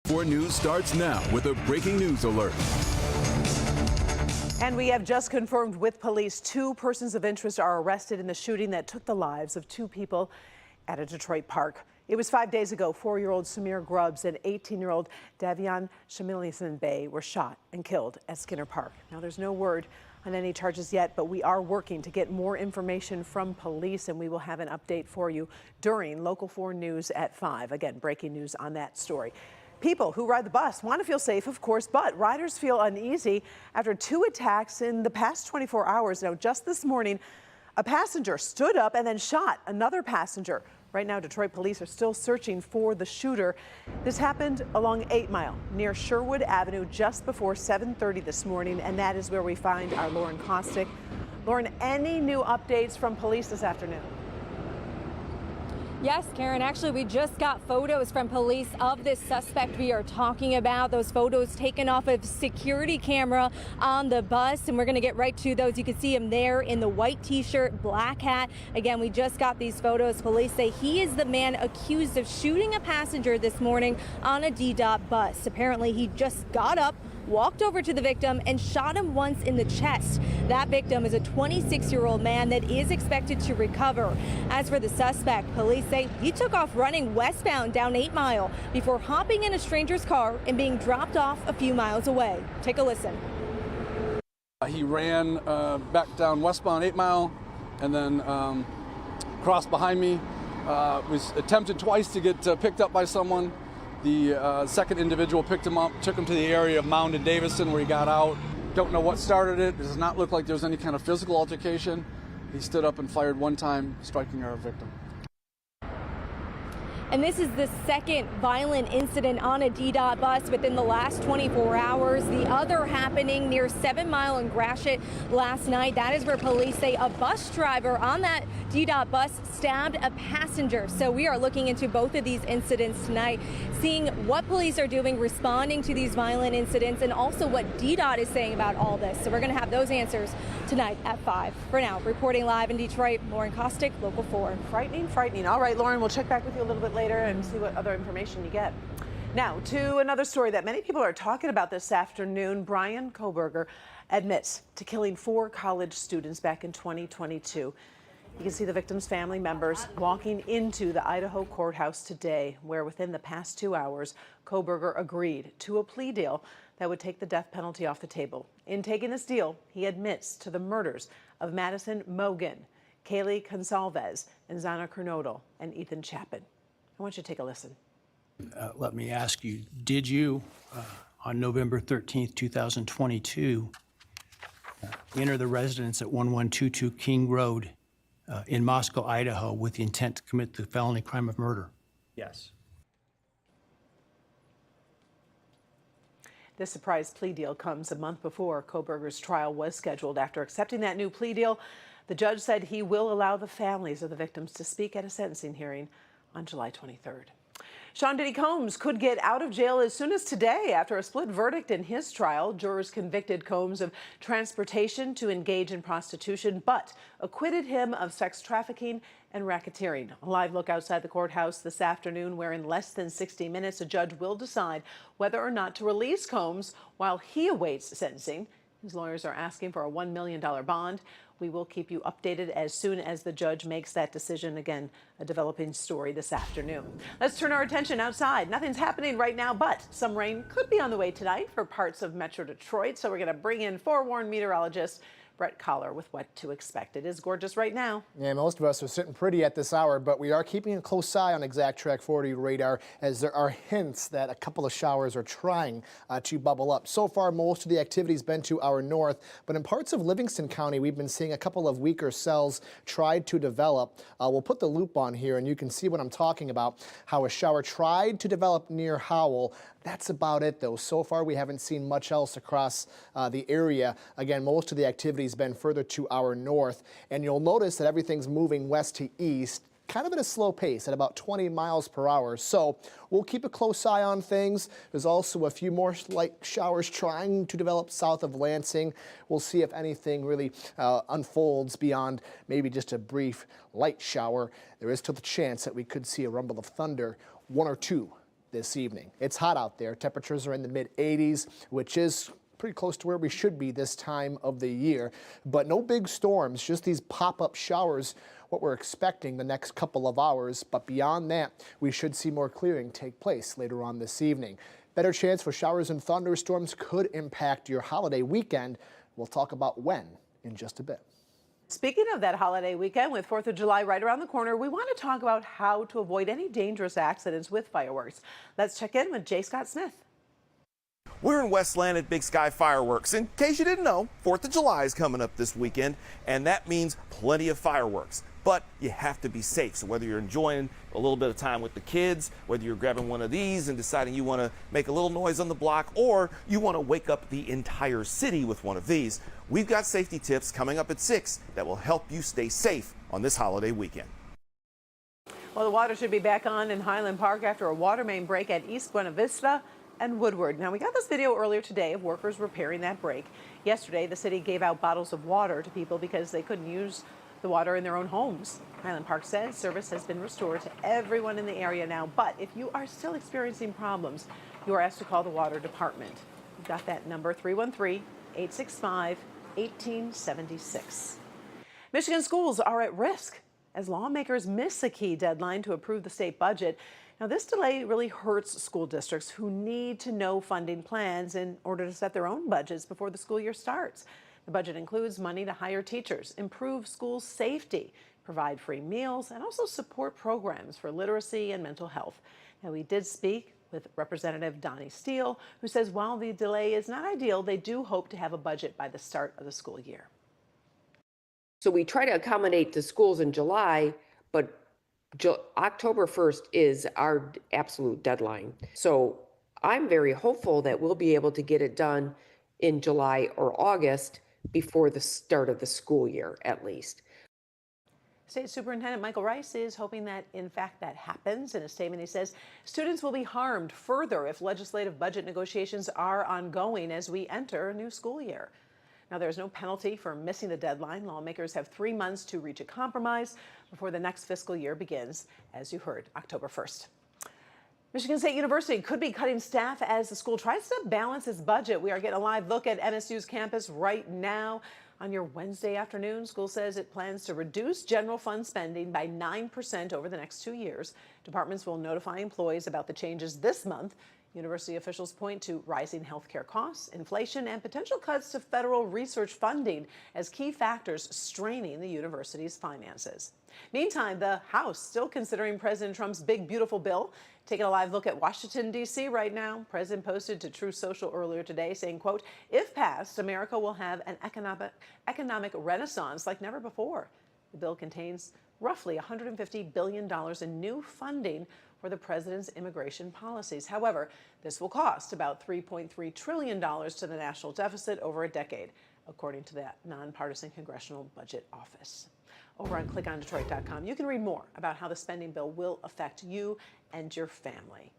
4 News starts now with a breaking news alert. And we have just confirmed with police 2 persons of interest are arrested in the shooting that took the lives of 2 people at a Detroit park. It was 5 days ago. 4-year-old Samir Grubbs and 18-year-old Davion Shamilison Bay were shot and killed at Skinner Park. Now, there's no word on any charges yet, but we are working to get more information from police, and we will have an update for you during Local 4 News at 5. Again, breaking news on that story. People who ride the bus want to feel safe, of course, but riders feel uneasy after 2 attacks in the past 24 hours. Now, just this morning, a passenger stood up and then shot another passenger. Right now, Detroit police are still searching for the shooter. This happened along 8 Mile near Sherwood Avenue just before 7:30 this morning, and that is where we find our Lauren Kostick. Lauren, any new updates from police this afternoon? Yes, Karen, actually, we just got photos from police of this suspect we are talking about. Those photos taken off of security camera on the bus, and we're going to get right to those. You can see him there in the white T-shirt, black hat. Again, we just got these photos. Police say he is the man accused of shooting a passenger this morning on a DDOT bus. Apparently, he just got up, walked over to the victim and shot him once in the chest. That victim is a 26-year-old man that is expected to recover. As for the suspect, police say he took off running westbound down 8 Mile before hopping in a stranger's car and being dropped off a few miles away. Take a listen. He ran back down westbound 8 Mile and then crossed behind me. Was attempted twice to get picked up by someone. The second individual picked him up, took him to the area of Mound and Davison where he got out. Don't know what started it. It does not look like there was any kind of physical altercation. He stood up and fired one time, striking our victim. And this is the second violent incident on a DDOT bus within the last 24 hours. The other happening near 7 Mile and Gratiot last night. That is where police say a bus driver on that DDOT bus stabbed a passenger. So we are looking into both of these incidents tonight, seeing what police are doing, responding to these violent incidents, and also what DDOT is saying about all this. So we're going to have those answers tonight at 5. For now, reporting live in Detroit, Lauren Kostick, Local 4. Frightening, frightening. All right, Lauren, we'll check back with you a little bit later and see what other information you get. Now, to another story that many people are talking about this afternoon. Brian Coberger admits to killing 4 college students back in 2022. You can see the victims' family members walking into the Idaho courthouse today, where within the past 2 hours, Coberger agreed to a plea deal that would take the death penalty off the table. In taking this deal, he admits to the murders of Madison Mogen, Kaylee Consalves, and Zana Kernodle, and Ethan Chapin. I want you to take a listen. Let me ask you, did you, on November 13th, 2022, enter the residence at 1122 King Road in Moscow, Idaho, with the intent to commit the felony crime of murder? Yes. This surprise plea deal comes a month before Coberger's trial was scheduled. After accepting that new plea deal, the judge said he will allow the families of the victims to speak at a sentencing hearing on July 23rd. Sha Digga Combs could get out of jail as soon as today after a split verdict in his trial. Jurors convicted Combs of transportation to engage in prostitution, but acquitted him of sex trafficking and racketeering. A live look outside the courthouse this afternoon, where in less than 60 minutes, a judge will decide whether or not to release Combs while he awaits sentencing. His lawyers are asking for a $1 million bond. We will keep you updated as soon as the judge makes that decision. Again, a developing story this afternoon. Let's turn our attention outside. Nothing's happening right now, but some rain could be on the way tonight for parts of Metro Detroit. So we're going to bring in forewarned meteorologist Brett Collar with what to expect. It is gorgeous right now. Yeah, most of us are sitting pretty at this hour, but we are keeping a close eye on Exact Track 40 radar, as there are hints that a couple of showers are trying to bubble up. So far, most of the activity's been to our north, but in parts of Livingston County, we've been seeing a couple of weaker cells tried to develop. We'll put the loop on here, and you can see what I'm talking about, how a shower tried to develop near Howell. That's about it, though. So far, we haven't seen much else across the area. Again, most of the activity's been further to our north, and you'll notice that everything's moving west to east, kind of at a slow pace at about 20 miles per hour. So we'll keep a close eye on things. There's also a few more light showers trying to develop south of Lansing. We'll see if anything really unfolds beyond maybe just a brief light shower. There is still the chance that we could see a rumble of thunder, 1 or 2 this evening. It's hot out there. Temperatures are in the mid-80s, which is pretty close to where we should be this time of the year. But no big storms, just these pop-up showers, what we're expecting the next couple of hours. But beyond that, we should see more clearing take place later on this evening. Better chance for showers and thunderstorms could impact your holiday weekend. We'll talk about when in just a bit. Speaking of that holiday weekend, with 4th of July right around the corner, we want to talk about how to avoid any dangerous accidents with fireworks. Let's check in with J. Scott Smith. We're in Westland at Big Sky Fireworks. In case you didn't know, 4th of July is coming up this weekend, and that means plenty of fireworks. But you have to be safe. So whether you're enjoying a little bit of time with the kids, whether you're grabbing one of these and deciding you want to make a little noise on the block, or you want to wake up the entire city with one of these, we've got safety tips coming up at 6 that will help you stay safe on this holiday weekend. Well, the water should be back on in Highland Park after a water main break at East Buena Vista and Woodward. Now, we got this video earlier today of workers repairing that break. Yesterday, the city gave out bottles of water to people because they couldn't use the water in their own homes. Highland Park says service has been restored to everyone in the area now, but if you are still experiencing problems, you are asked to call the water department. We've got that number, 313-865-1876. Michigan schools are at risk as lawmakers miss a key deadline to approve the state budget. Now, this delay really hurts school districts who need to know funding plans in order to set their own budgets before the school year starts. The budget includes money to hire teachers, improve school safety, provide free meals, and also support programs for literacy and mental health. Now, we did speak with Representative Donnie Steele, who says while the delay is not ideal, they do hope to have a budget by the start of the school year. So we try to accommodate the schools in July, but October 1st is our absolute deadline. So I'm very hopeful that we'll be able to get it done in July or August before the start of the school year, at least. State Superintendent Michael Rice is hoping that, in fact, that happens. In a statement, he says students will be harmed further if legislative budget negotiations are ongoing as we enter a new school year. Now, there's no penalty for missing the deadline. Lawmakers have 3 months to reach a compromise before the next fiscal year begins, as you heard, October 1st. Michigan State University could be cutting staff as the school tries to balance its budget. We are getting a live look at MSU's campus right now. On your Wednesday afternoon, school says it plans to reduce general fund spending by 9% over the next 2 years. Departments will notify employees about the changes this month. University officials point to rising healthcare costs, inflation, and potential cuts to federal research funding as key factors straining the university's finances. Meantime, the House still considering President Trump's big, beautiful bill. Taking a live look at Washington, D.C. right now. President posted to Truth Social earlier today saying, quote, if passed, America will have an economic renaissance like never before. The bill contains roughly $150 billion in new funding for the president's immigration policies. However, this will cost about $3.3 trillion to the national deficit over a decade, according to that nonpartisan Congressional Budget Office. Over on clickondetroit.com, you can read more about how the spending bill will affect you and your family.